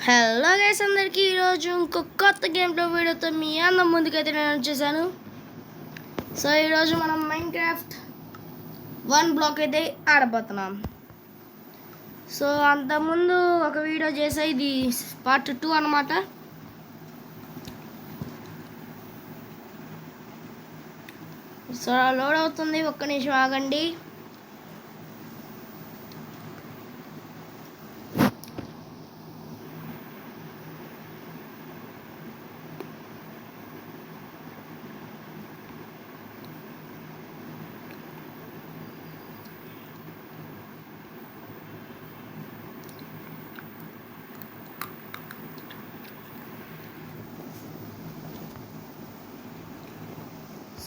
Hello guys అందరికీ ఈరోజు ఇంకో కొత్త గేమ్లో వీడియోతో మీ అందం ముందుకైతే నేను వచ్చేసాను. సో ఈరోజు మనం మైన్క్రాఫ్ట్ 1 బ్లాక్ అయితే ఆడబోతున్నాం. సో అంతకుముందు ఒక వీడియో చేసా, ఇది పార్ట్ 2 అన్నమాట. సో లోడ్ అవుతుంది, ఒక్క నిమిషం ఆగండి.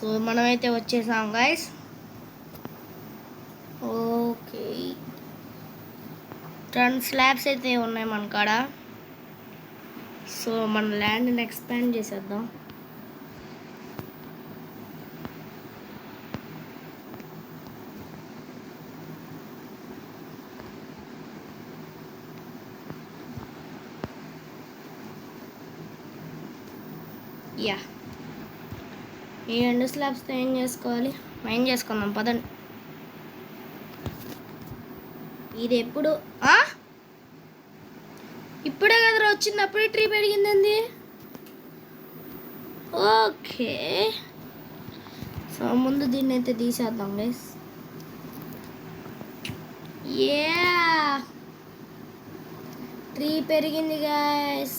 సో మనమైతే వచ్చేసాం గైస్. ఓకే, 10 స్లాబ్స్ అయితే ఉన్నాయి మన కాడ. సో మన ల్యాండ్ని ఎక్స్పాండ్ చేసేద్దాం. యా, ఈ 2 స్లాబ్స్తో ఏం చేసుకోవాలి, మైన్ చేసుకుందాం పదండి. ఇది ఎప్పుడు ఇప్పుడే కదరా వచ్చింది, అప్పుడే ట్రీ పెరిగిందండి. ఓకే, సో ముందు దీన్ని అయితే తీసేద్దాం గైస్. ట్రీ పెరిగింది గైస్,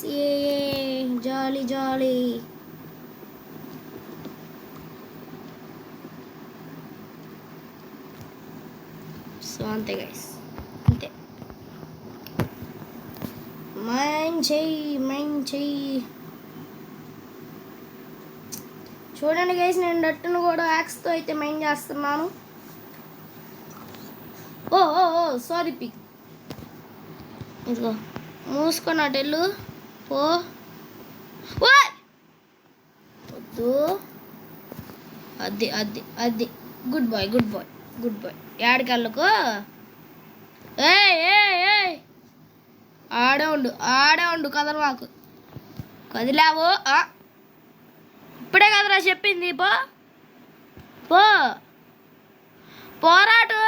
జాలీ జాలీ. సో అంతే గైస్, అంతే. మైన్ చెయ్యి. చూడండి గైస్, నేను డట్టును కూడా యాక్స్తో అయితే మైన్ చేస్తున్నాను. ఓ సారీ పిక్, ఇదిగో మూసుకొని అటెళ్ళు పో. వద్దు, అది గుడ్ బాయ్. ఏడికెళ్ళకు. ఆడే ఉండు కదలు మాకు. కదిలావు, ఇప్పుడే కదరా చెప్పింది. పోరాటు.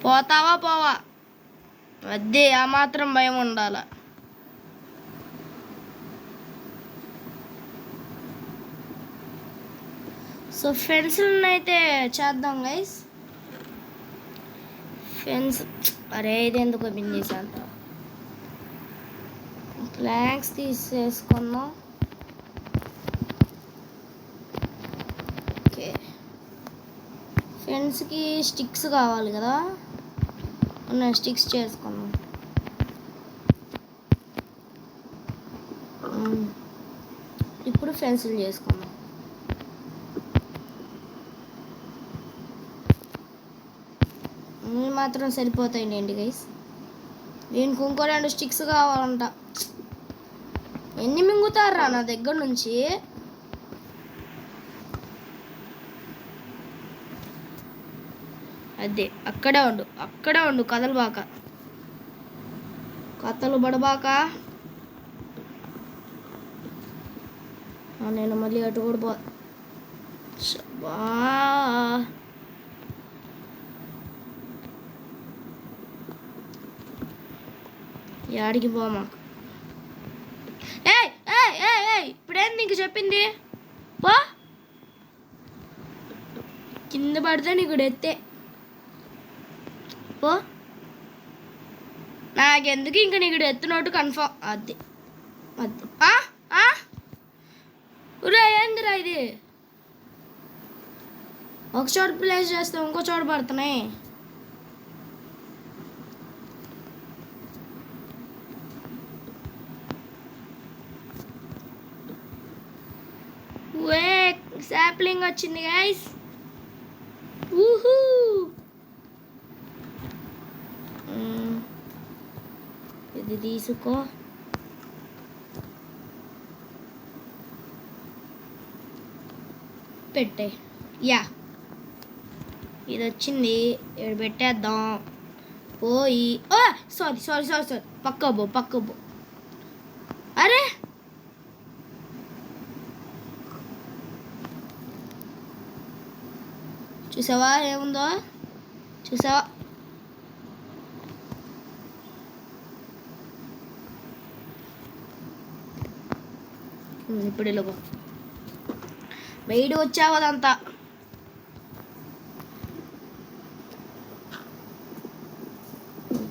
పోతావా అదే, ఆ మాత్రం భయం ఉండాల. సో ఫెన్స్లను అయితే చేద్దాం గైస్. ఫెన్స్, అరే ఇది ఎందుకు ఓపెన్ చేశాను. ప్లాంక్స్ తీసేసుకున్నాం. ఓకే, ఫెన్స్కి స్టిక్స్ కావాలి కదా, నేను స్టిక్స్ చేసుకున్నాం. ఇప్పుడు ఫెన్సులు చేసుకున్నాం. ఇవి మాత్రం సరిపోతాయండి గైస్. దీనికి ఇంకో 2 స్టిక్స్ కావాలంట. ఎన్ని మింగుతారా నా దగ్గర నుంచి? అదే, అక్కడే ఉండు కథలు పడబాక. నేను మళ్ళీ అటు కూడా యాడికి మాకు. ఇప్పుడేం నీకు చెప్పింది? పో, కింద పడితే నీకు ఎత్తే పో. నాకెందుకు ఇంక నీకు ఎత్తునోటు కన్ఫర్మ్. అది ఏందిరా ఇది? ఒక చోట ప్లేస్ చేస్తే ఇంకో చోట పడుతున్నాయి. సాప్లింగ్ వచ్చింది గైస్. ఇది తీసుకో. పెట్టే. యా, ఇది వచ్చింది. ఇక్కడ పెట్టేద్దాం. పోయి సారీ సారీ సారీ సారీ, పక్క బో. అరే చూసావా ఏముందో, చూసావా? ఇప్పుడు ఇలాగో బయట వచ్చావు అదంతా.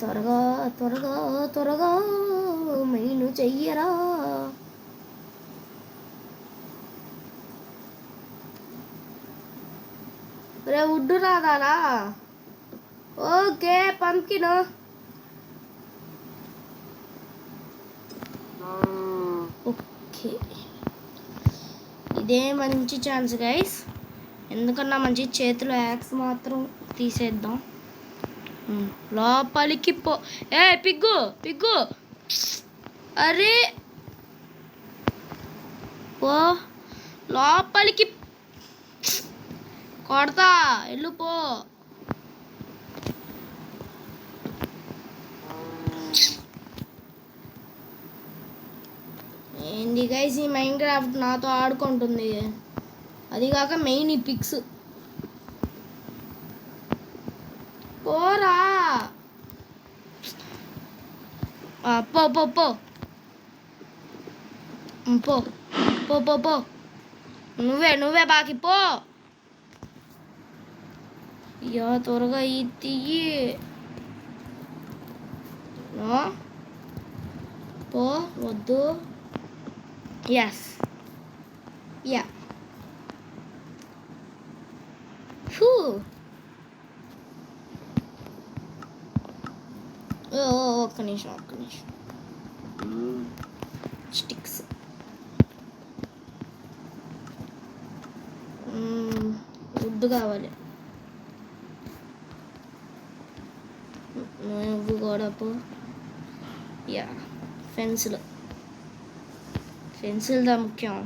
త్వరగా త్వరగా త్వరగా మెయిన్ చెయ్యరా. రే ఉడ్డు రాదాలా? ఓకే పంపికిను. ఓకే, ఇదే మంచి ఛాన్స్ గైస్. ఎందుకన్నా మంచి చేతిలో యాక్స్ మాత్రం తీసేద్దాం. లోపలికి పో. ఏ పిగ్గు పిగ్గు, అరే పో లోపలికి, కొడతా ఎల్లు పో. ఏంది గైస్ ఈ మైన్ క్రాఫ్ట్ నాతో ఆడుకుంటుంది. అది కాక మెయిన్ ఈ పిక్స్. పోరా పో పో పో పో పో పో పో. నువ్వే బాకి పో. యా త్వరగా ఈ తీయి. పో వద్దు. Yes ya. ఒక్క నిమిషం స్టిక్స్. వుడ్ కావాలి. నువ్వు కూడా పో. యా ఫెన్సిల్దా ముఖ్యం.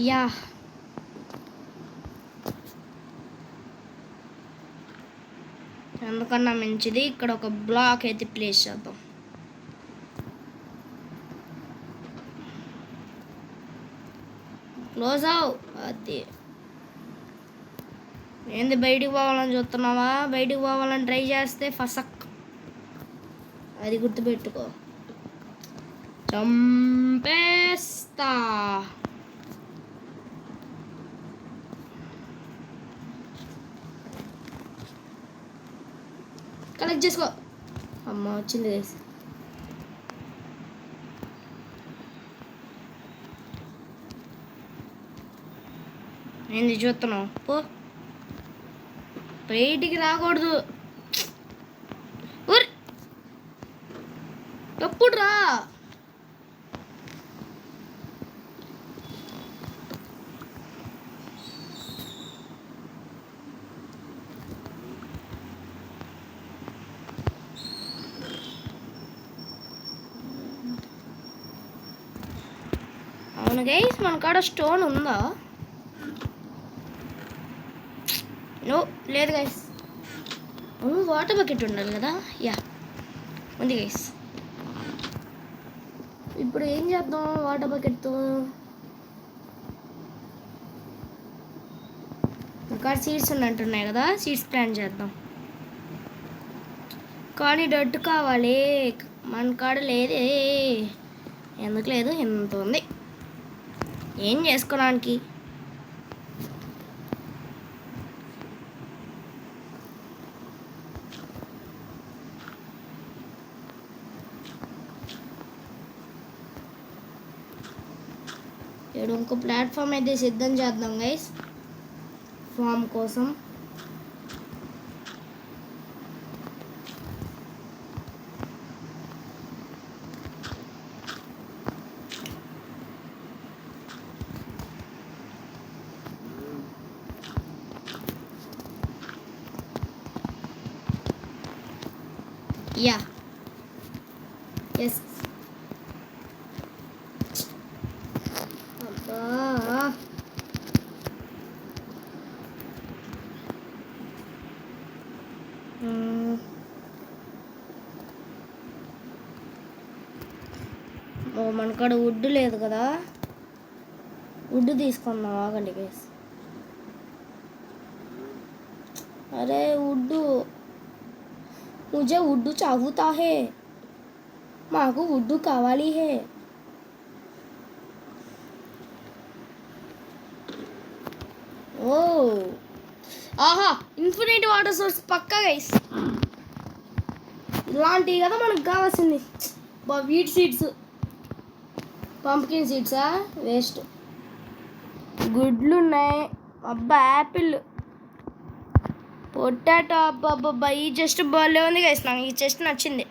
యా ఎందుకన్నా మంచిది ఇక్కడ ఒక బ్లాక్ అయితే ప్లేస్ చేద్దాం. క్లోజ్ అవు. అది ఏంది బయటికి పోవాలని చూస్తున్నావా? బయటికి పోవాలని ట్రై చేస్తే ఫసక్. అది గుర్తుపెట్టుకో, చంపేస్తా. కలెక్ట్ చేసుకో. అమ్మ వచ్చింది గైస్. ఏంది చూస్తున్నావు? పో, బయటికి రాకూడదు. ఎప్పుడు రా? అవును గైస్, మన కాడ స్టోన్ ఉందా? నో లేదు గైస్. వాటర్ బకెట్ ఉండాలి కదా. యా ఉంది గైస్. ఇప్పుడు ఏం చేద్దాం వాటర్ బకెట్తో? ఇంకా సీడ్స్ ఉన్నట్టున్నాయి కదా, సీడ్స్ ప్లాంట్ చేద్దాం. కానీ డట్టు కావాలి, మన కాడ లేదే. ఎందుకు లేదు? ఎంత ఉంది ఏం చేసుకోవడానికి. ఇక్కడ ఇంకో ప్లాట్ఫామ్ అయితే సిద్ధం చేద్దాం గైస్ ఫామ్ కోసం. యా ఎస్ ఓ మనకాడ వుడ్ లేదు కదా, వుడ్ తీసుకుందాం ఆగండి గైస్. అరే వుడ్, ముజే వుడ్ చావుతా హే, మాకు వుడ్ కావాలి హే. ఓ ఆహా, ఇన్ఫినిటీ వాటర్ సోర్స్ పక్కా గైస్. ఇలాంటివి కదా మనకు కావాల్సింది. వీట్ సీడ్స్, పంప్కిన్ సీడ్సా వేస్ట్. గుడ్లు ఉన్నాయి, అబ్బా యాపిల్, పొటాటో, అబ్బా ఈ చెస్ట్ బాగాలే ఉంది గైస్. నాకు ఈ చెస్ట్ నచ్చింది.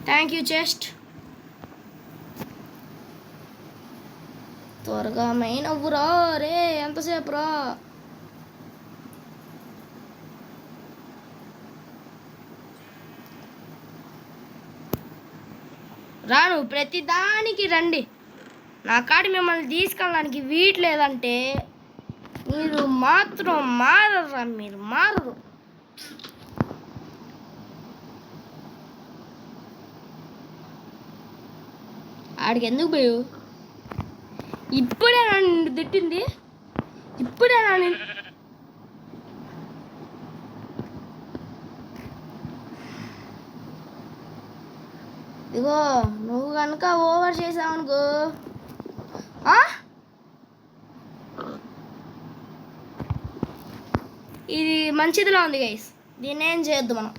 Thank you chest. త్వరగా మెయిన్ అవ్వురా రే, ఎంతసేపు రా. రాను ప్రతి దానికి రండి నా కాడి, మిమ్మల్ని తీసుకెళ్ళడానికి వీట్ లేదంటే మీరు మాత్రం మారరా, మీరు మారరు. ఆడికి ఎందుకు పోయావు? ఇప్పుడే నన్ను తిట్టింది, ఇప్పుడే నన్ను. ఇదిగో నువ్వు కనుక ఓవర్ చేసావు అనుకో, ఇది మంచిదిలా ఉంది గైస్. దీన్ని ఏం చేయొద్దు మనం,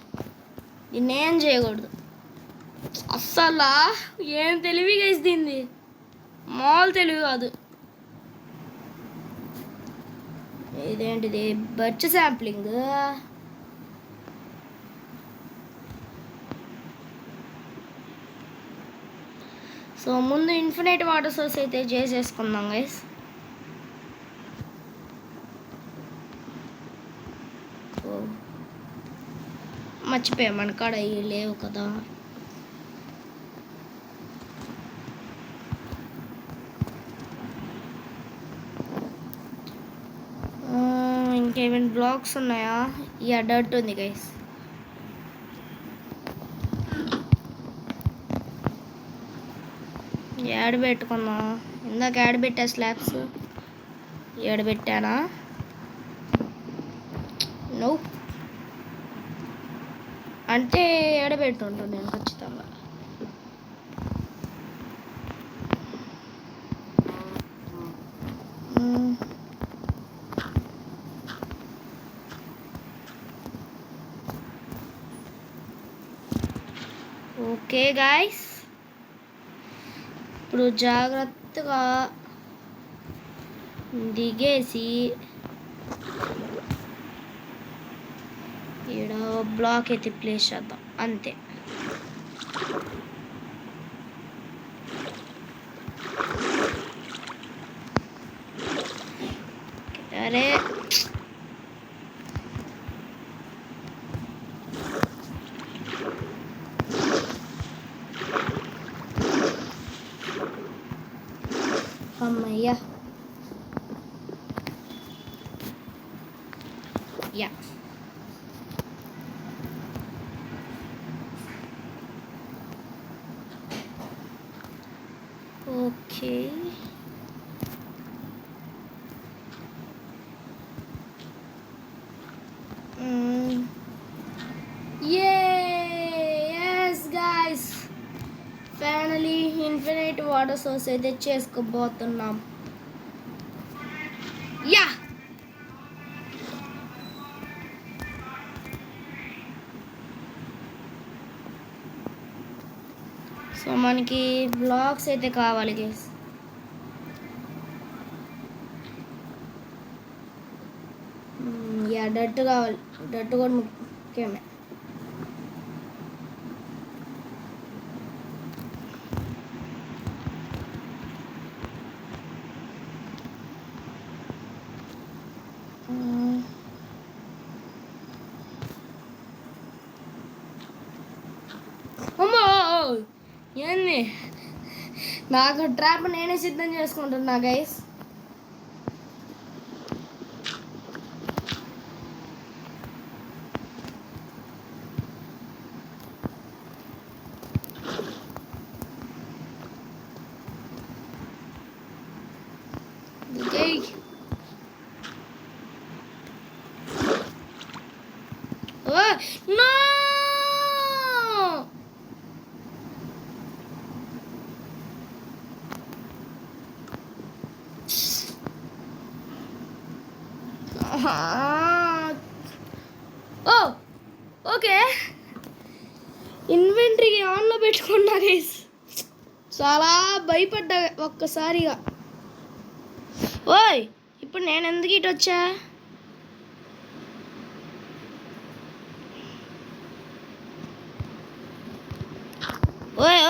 దీన్ని ఏం చేయకూడదు అస్సలు. ఏం తెలివి గైస్ దీన్ని, మాల్ తెలివి కాదు. ఇదేంటిది బర్చ్ శాంప్లింగ్. సో ముందు ఇన్ఫినిట్ వాటర్ సోర్స్ అయితే చేసేసుకుందాం గైస్. మర్చిపోయా మన కాడ ఇవి లేవు కదా. ఇంకేమైనా బ్లాక్స్ ఉన్నాయా? ఈ డర్ట్ ఉంది గైస్. యాడ్ పెట్టుకున్నా, ఇందాక యాడ్ పెట్టా స్లాబ్స్. యాడ్ పెట్టానా? నో, అంటే ఎడబెట్టుంటాను నేను ఖచ్చితంగా. ఓకే గాయస్, ఇప్పుడు జాగ్రత్తగా దిగేసి ఈడ బ్లాక్ అయితే ప్లేస్ చేద్దాం అంతే. అరే అమ్మయ్యా, yeah okay. yes guys, finally infinite water source అయితే చేసుకోబోతున్నాం. యా సో మనకి బ్లాక్స్ అయితే కావాలి గైస్. యా డట్టు కావాలి, డట్టు కూడా ముఖ్యమే. అమ్మో ఏంది, నాకు ట్రాప్ నేనే సిద్ధం చేసుకుంటున్నా గైస్. ఇన్వెంటరీ ఆన్లో పెట్టుకున్నా గైస్, చాలా భయపడ్డా ఒక్కసారిగా. ఓయ్ ఇప్పుడు నేను ఎందుకు ఇటు వచ్చా? ఓయ్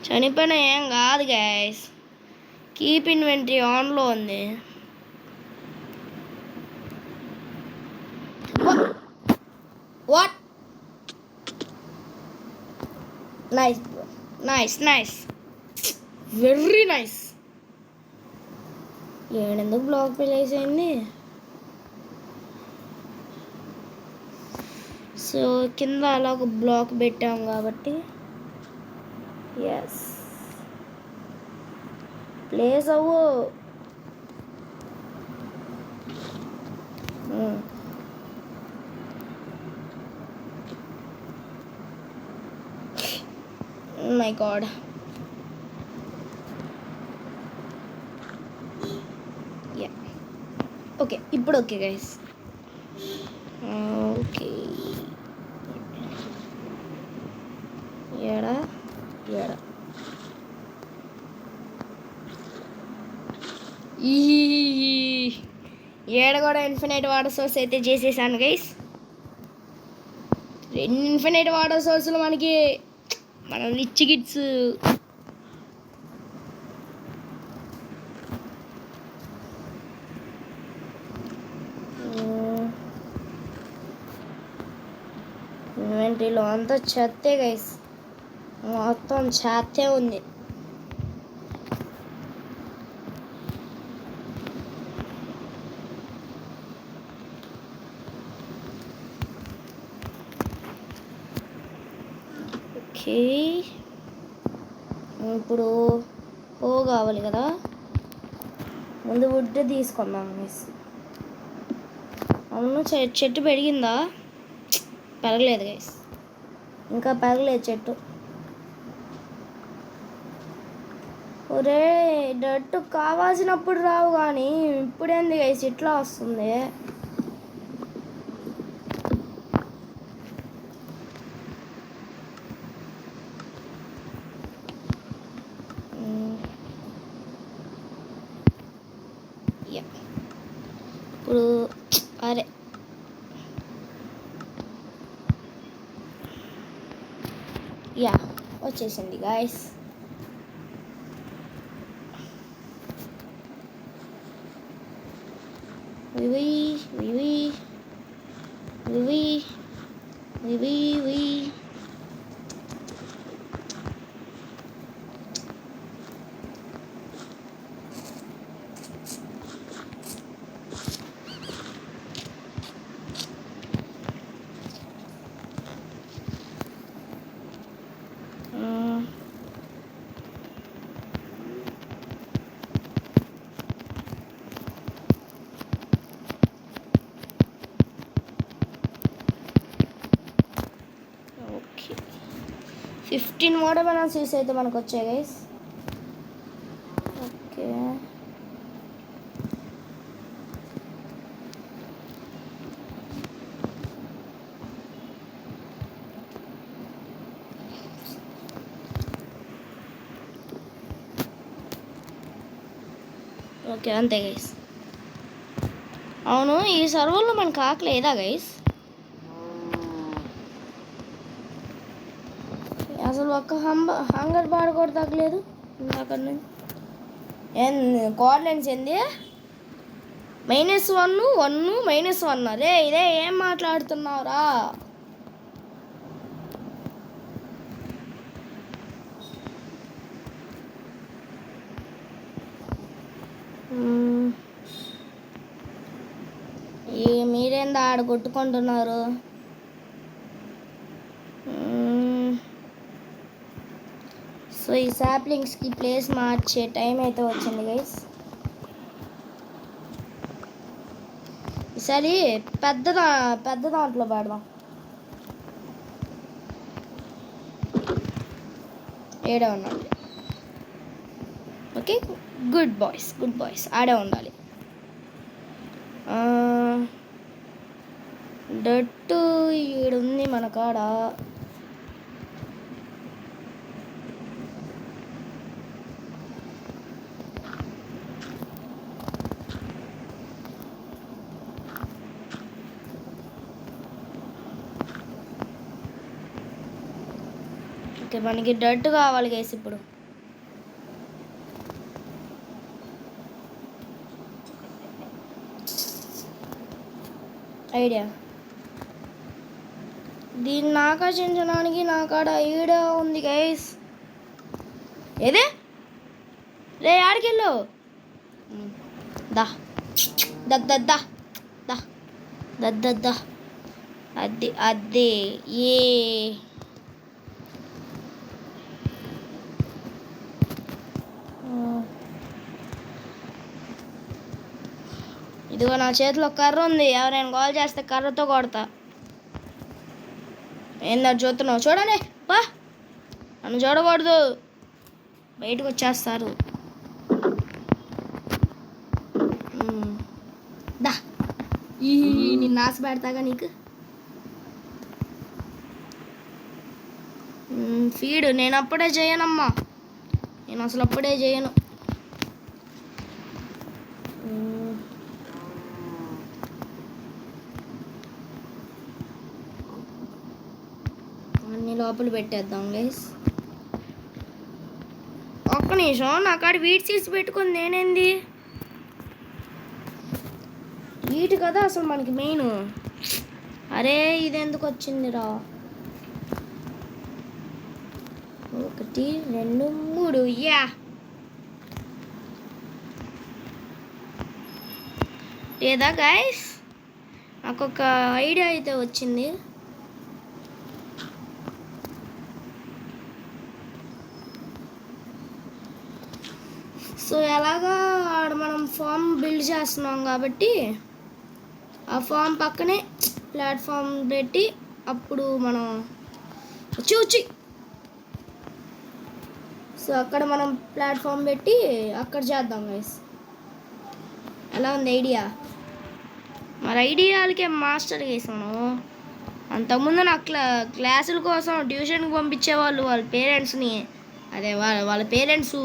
చనిపోయినా ఏం కాదు గైస్, కీప్ ఇన్వెంటరీ ఆన్లో ఉంది. What? Nice bro, nice, very nice. ఏడెందుకు బ్లాక్ ప్లేస్ అయింది? సో కింద అలా ఒక బ్లాక్ పెట్టాం కాబట్టి ఎస్ ప్లేస్ అవ్వు. My god. యా ఓకే, ఇప్పుడు ఓకే గైస్. ఓకే ఏడా ఏడ కూడా ఇన్ఫినైట్ వాటర్ సోర్స్ అయితే చేసేసాను గైస్. 2 ఇన్ఫినైట్ వాటర్ సోర్సులు మనకి, మన రిచ్ కిడ్స్. ఇన్వెంటరీలో అంతా చెత్తే గైస్, మొత్తం చెత్తే ఉంది. ఓకే ఇప్పుడు కావాలి కదా, ముందు వుడ్ తీసుకుందాం మిస్. అవును చెట్టు పెరిగిందా? పెరగలేదు గైస్, ఇంకా పెరగలేదు చెట్టు. ఒరే డట్టు కావాల్సినప్పుడు రావు కానీ ఇప్పుడేంది గైస్ ఇట్లా వస్తుంది? ఇప్పుడు అరే యా వచ్చేసింది guys. Okay 15 model banana seeds అయితే మనకు వచ్చాయి గైస్. ఓకే ఓకే అంతే గైస్. అవును ఈ సర్వర్లో మనకు ఆకలేదా గైస్? అసలు ఒక్క హంగర్ బార్ కూడా తగ్గలేదు అక్కడ నుంచి. ఏం కోఆర్డినేట్స్ ఏంది? -1 -1 రే, ఇదే ఏం మాట్లాడుతున్నావురా? మీరేందా ఆడ కొట్టుకుంటున్నారు? సో ఈ సాప్లింగ్స్కి ప్లేస్ మార్చే టైం అయితే వచ్చింది గైస్. ఈసారి పెద్ద దాంట్లో పెడదాం. ఏడే ఉండాలి. ఓకే గుడ్ బాయ్స్ ఆడే ఉండాలి. డట్టు ఈడుంది మన కాడ. ఓకే, మనకి డట్ కావాలి గైస్ ఇప్పుడు. ఐడియా దీన్ని ఆకర్షించడానికి నా కాడ ఐడియా ఉంది గైస్. ఏదే రే ఆడికెళ్ళు. దా దద్దా దా దద్దా అది అదే ఏ ఇదిగో నా చేతిలో కర్ర ఉంది. ఎవరైనా కాల్ చేస్తే కర్రతో కొడతా. ఏందని చూస్తున్నావు? చూడనే పా, నన్ను చూడకూడదు, బయటకు వచ్చేస్తారు. దా ఈ నిన్ను ఆశ పెడతాగా నీకు. ఫీడ్ నేను అప్పుడే చేయనమ్మా, నేను అసలు అప్పుడే చేయను. అన్ని లోపల పెట్టేద్దాం గైస్. ఒక్క నిమిషం, నా కాడ వీట్ సీడ్స్ పెట్టుకుని నేనేంది వీటి కదా అసలు మనకి మెయిన్. అరే ఇది ఎందుకు వచ్చిందిరా? 1 2 3 యా. లేదా గైస్ నాకు ఒక ఐడియా అయితే వచ్చింది. సో ఎలాగా ఆడ మనం ఫామ్ బిల్డ్ చేస్తున్నాం కాబట్టి ఆ ఫామ్ పక్కనే ప్లాట్ఫామ్ పెట్టి అప్పుడు మనం వచ్చి సో అక్కడ మనం ప్లాట్ఫామ్ పెట్టి అక్కడ చేద్దాం గైస్. ఎలా ఉంది ఐడియా? మరి ఐడియాలకే మాస్టర్ గైస్ మనం. అంతకుముందు నాకు క్లాసుల కోసం ట్యూషన్కి పంపించేవాళ్ళు వాళ్ళ పేరెంట్స్ని. అదే వాళ్ళ పేరెంట్స్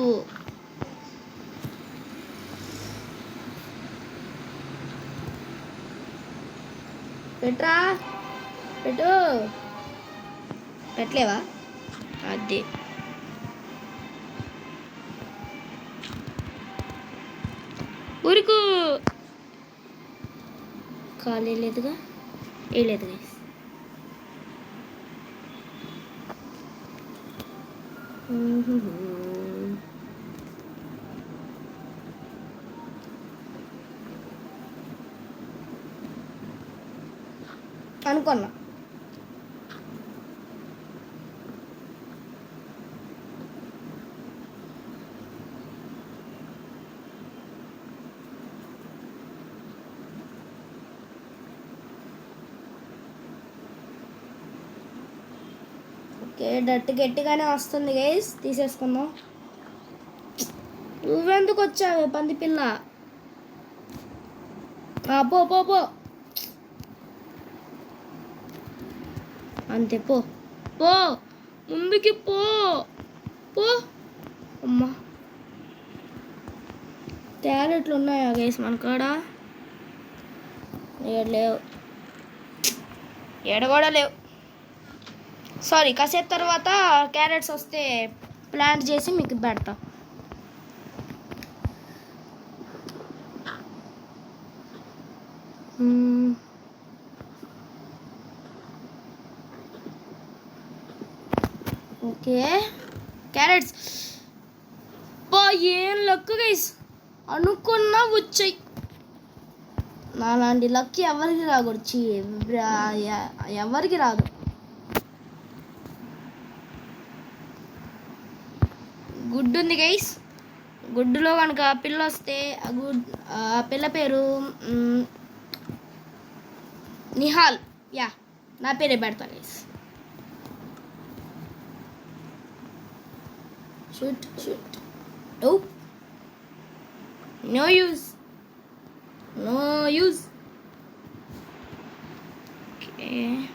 పెట్రా పెట్టు పెట్టలేవా? అదే ఊరుకు కాలు వేయలేదుగా, వేయలేదు గైస్. అనుకున్నా ఓకే, డట్టు గట్టిగానే వస్తుంది గైస్, తీసేసుకుందాం. నువ్వెందుకు వచ్చావే పంది పిల్ల? పో పో పో, అంతే పో పో, ముందుకి పో పో. అమ్మా క్యారెట్లు ఉన్నాయా గైస్ మన కాడ? లేవు, ఏడ కూడా లేవు. సారీ, కాసేపు తర్వాత క్యారెట్స్ వస్తే ప్లాంట్ చేసి మీకు పెడతా. ఓకే క్యారెట్స్ పో. ఏం లక్ గైస్, అనుకున్నా వచ్చాయి. నాలాంటి లక్ ఎవరికి రాకూడదు, ఎవరికి రాదు. గుడ్డు ఉంది గైస్, గుడ్డులో కనుక పిల్ల వస్తే ఆ పిల్ల పేరు నిహాల్. యా, నా పేరే పెడతా guys. Shoot shoot. Nope. No use. No use. Okay.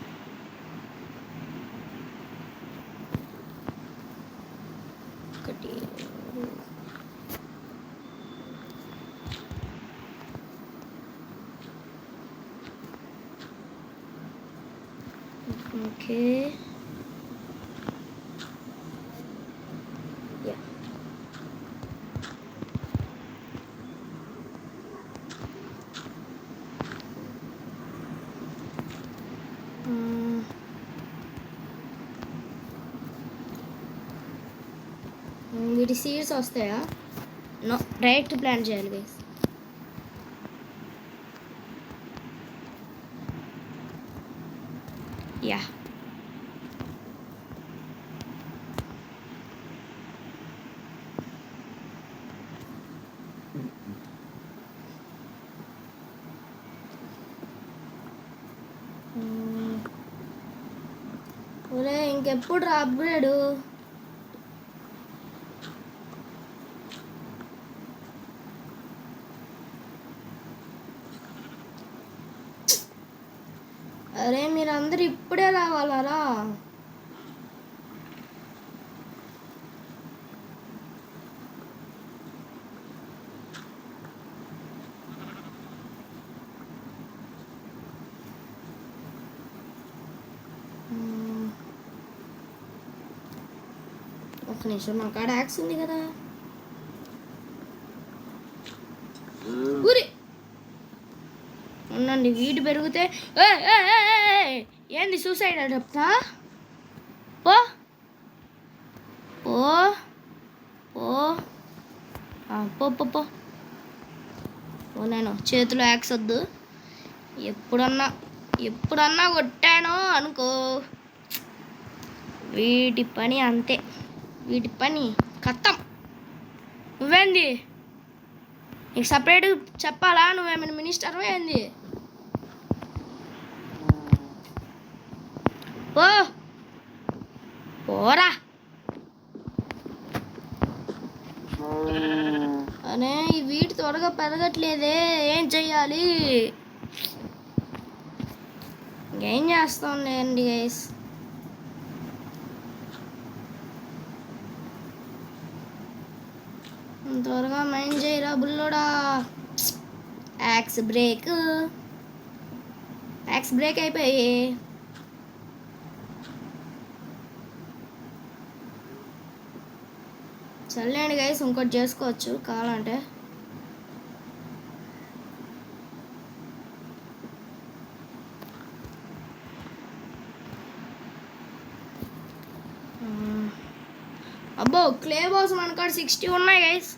ఒకటి ఓకే యా వీటి సీడ్స్ వస్తాయా? నో, డైరెక్ట్ ప్లాంట్ చేయాలి గైస్. యా ఒరే ఇంకెప్పుడు రా అప్గ్రేడు? అరే మీరందరూ ఇప్పుడే రావాలరా? ఒక నిమిషం, మా కాడ యాక్స్ ఉంది కదా. ఊరి ఉండండి, వీటి పెరిగితే ఏంది సూసైడ్ చెప్తా? పో పో పో పో పో పో. నేను చేతిలో యాక్స్ వద్దు. ఎప్పుడన్నా కొట్టానో అనుకో, వీటి పని అంతే. వీటి పని కత్తం. నువ్వేంది నీకు సపరేట్ చెప్పాలా? నువ్వేమైనా మినిస్టర్ ఏంది? పోరా అనే ఈ వీటి త్వరగా పెరగట్లేదే, ఏం చెయ్యాలి? ఇంకేం చేస్తాం లేండి గైస్. త్వరగా మైండ్ చేయరా బుల్లోడా. యాక్స్ బ్రేక్ అయిపోయి. చల్లండి గైస్, ఇంకోటి చేసుకోవచ్చు కావాలంటే. అబ్బో క్లే బాల్స్ మన కాడ 60 ఉన్నాయి గైస్,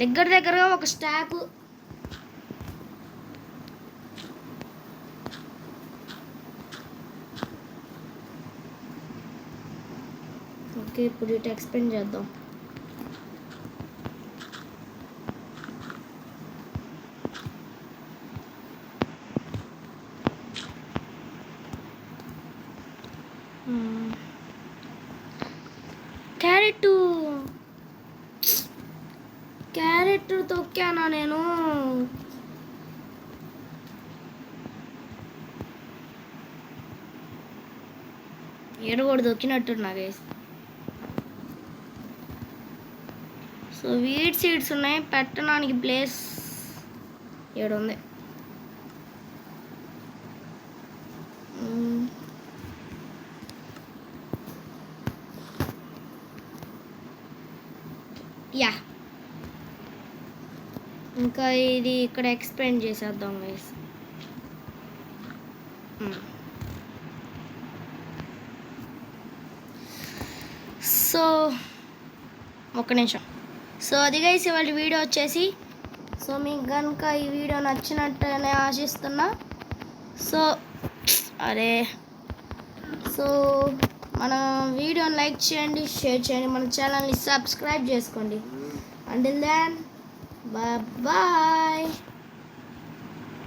దగ్గరగా ఒక స్టాక్. ఓకే, ఇప్పుడు ఇటు ఎక్స్పెండ్ చేద్దాం. క్యారెట్ తొక్కానా నేను? ఏడగోడు దొక్కినట్టున్నా గైస్. సో వీట్ సీడ్స్ ఉన్నాయి, పెట్టడానికి ప్లేస్ ఏడుంది. యా, ఇంకా ఇది ఇక్కడ ఎక్స్పెండ్ చేసేద్దాం గైస్. సో ఒక్క నిమిషం. సో అది గైస్ ఇవాళ వీడియో వచ్చేసి. సో మీకు కనుక ఈ వీడియో నచ్చినట్టనే ఆశిస్తున్నా. సో మన వీడియోని లైక్ చేయండి, షేర్ చేయండి, మన ఛానల్ని సబ్స్క్రైబ్ చేసుకోండి. Until then, bye bye.